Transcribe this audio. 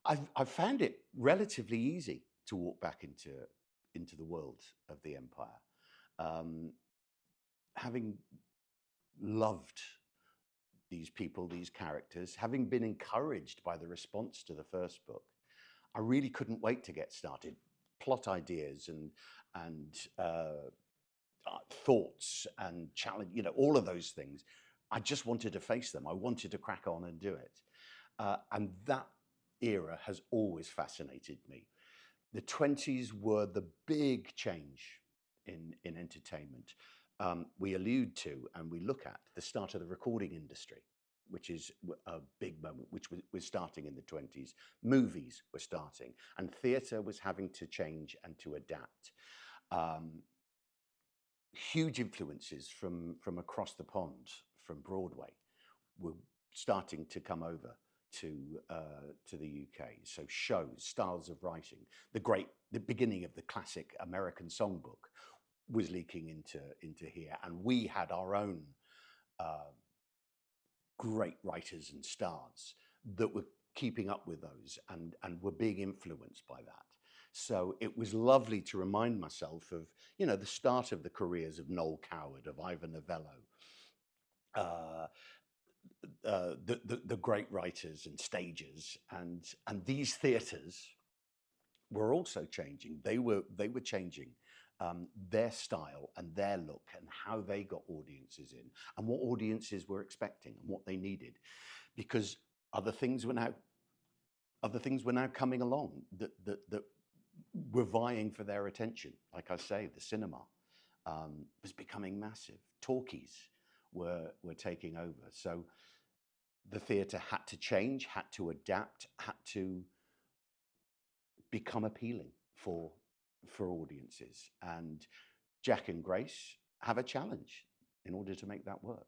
I've found it relatively easy to walk back into the world of the Empire. Um, Having loved these people, these characters, having been encouraged by the response to the first book, I really couldn't wait to get started. Plot ideas and thoughts and challenge, all of those things. I just wanted to face them. I wanted to crack on and do it. And that era has always fascinated me. The 20s were the big change in entertainment. We allude to and we look at the start of the recording industry, which is a big moment, which was starting in the 20s. Movies were starting, and theatre was having to change and to adapt. Huge influences from across the pond, from Broadway, were starting to come over to the UK. So shows, styles of writing, the beginning of the classic American songbook was leaking into here, and we had our own great writers and stars that were keeping up with those and were being influenced by that. So it was lovely to remind myself of, the start of the careers of Noel Coward, of Ivor Novello, uh, the great writers and stagers, and these theatres were also changing. They were changing their style and their look and how they got audiences in and what audiences were expecting and what they needed, because other things were now coming along that were vying for their attention. Like I say, the cinema was becoming massive. Talkies were taking over. So the theatre had to change, had to adapt, had to become appealing for audiences. And Jack and Grace have a challenge in order to make that work.